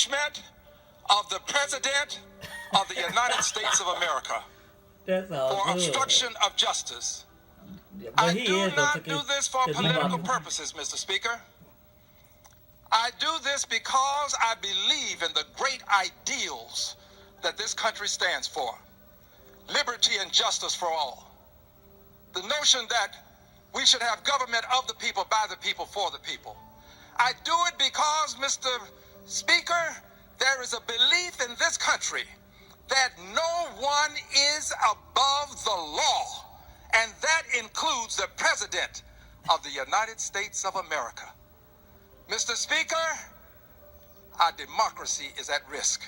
impeachment of the President of the United States of America for obstruction of justice. I do not do this for political purposes, Mr. Speaker. I do this because I believe in the great ideals that this country stands for. Liberty and justice for all. The notion that we should have government of the people, by the people, for the people. I do it because, Mr. Speaker, there is a belief in this country that no one is above the law, and that includes the President of the United States of America. Mr. Speaker, our democracy is at risk.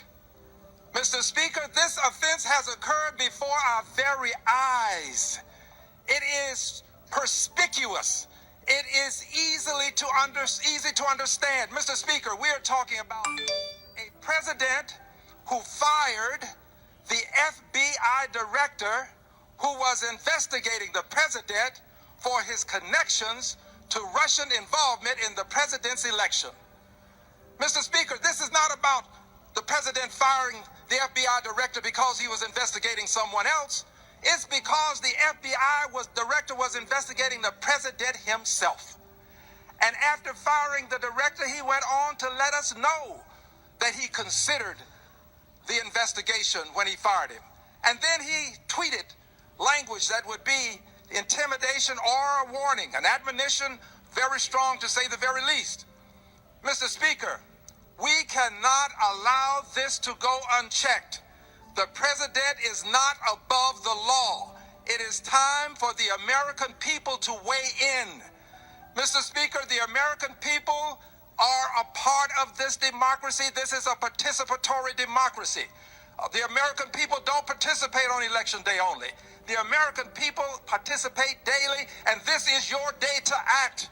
Mr. Speaker, this offense has occurred before our very eyes. It is perspicuous. It is easy to understand. Mr. Speaker, we are talking about a president who fired the FBI director who was investigating the president for his connections to Russian involvement in the president's election. Mr. Speaker, this is not about the president firing the FBI director because he was investigating someone else. It's because the FBI director was investigating the president himself. And after firing the director, he went on to let us know that he considered the investigation when he fired him. And then he tweeted language that would be intimidation or a warning, an admonition, very strong to say the very least. Mr. Speaker, we cannot allow this to go unchecked. The president is not above the law. It is time for the American people to weigh in. Mr. Speaker, the American people are a part of this democracy. This is a participatory democracy. The American people don't participate on election day only. The American people participate daily, and this is your day to act.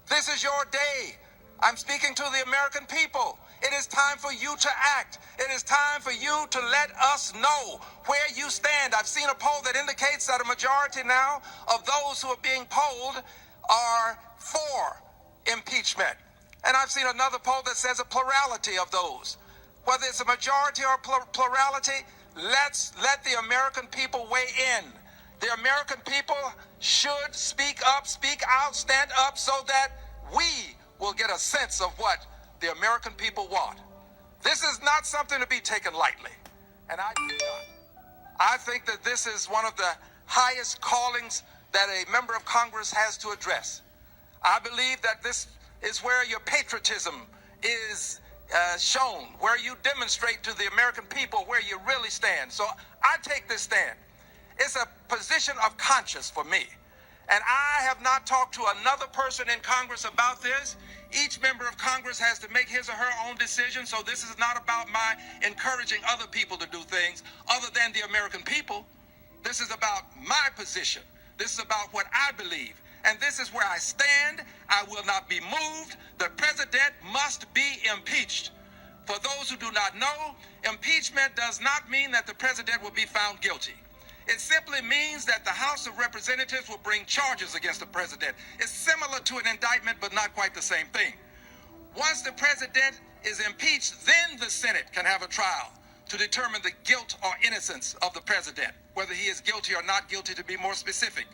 This is your day. I'm speaking to the American people. It is time for you to act. It is time for you to let us know where you stand. I've seen a poll that indicates that a majority now of those who are being polled are for impeachment. And I've seen another poll that says a plurality of those. Whether it's a majority or plurality, let's let the American people weigh in. The American people should speak up, speak out, stand up so that we will get a sense of what the American people want. This is not something to be taken lightly, and I do not. I think that this is one of the highest callings that a member of Congress has to address. I believe that this is where your patriotism is shown, where you demonstrate to the American people where you really stand. So I take this stand. It's a position of conscience for me. And I have not talked to another person in Congress about this. Each member of Congress has to make his or her own decision. So this is not about my encouraging other people to do things other than the American people. This is about my position. This is about what I believe. And this is where I stand. I will not be moved. The president must be impeached. For those who do not know, impeachment does not mean that the president will be found guilty. It simply means that the House of Representatives will bring charges against the president. It's similar to an indictment, but not quite the same thing. Once the president is impeached, then the Senate can have a trial to determine the guilt or innocence of the president, whether he is guilty or not guilty, to be more specific.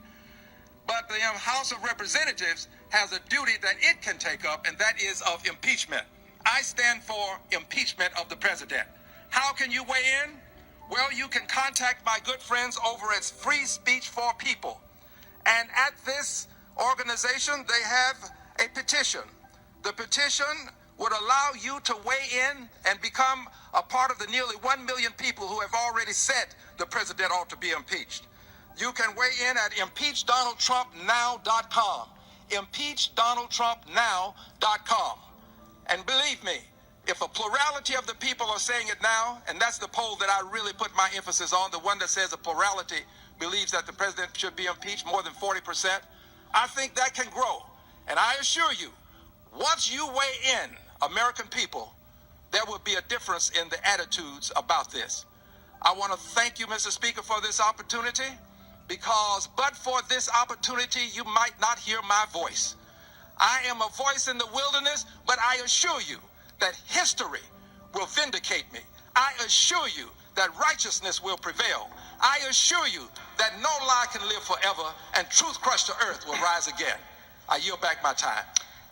But the House of Representatives has a duty that it can take up, and that is of impeachment. I stand for impeachment of the president. How can you weigh in? Well, you can contact my good friends over at Free Speech for People. And at this organization, they have a petition. The petition would allow you to weigh in and become a part of the nearly 1 million people who have already said the president ought to be impeached. You can weigh in at impeachdonaldtrumpnow.com. impeachdonaldtrumpnow.com. And believe me, if a plurality of the people are saying it now, and that's the poll that I really put my emphasis on, the one that says a plurality believes that the president should be impeached, more than 40%, I think that can grow. And I assure you, once you weigh in, American people, there will be a difference in the attitudes about this. I want to thank you, Mr. Speaker, for this opportunity, because but for this opportunity, you might not hear my voice. I am a voice in the wilderness, but I assure you that history will vindicate me. I assure you that righteousness will prevail. I assure you that no lie can live forever and truth crushed to earth will rise again. I yield back my time.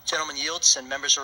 Gentleman yields, and members are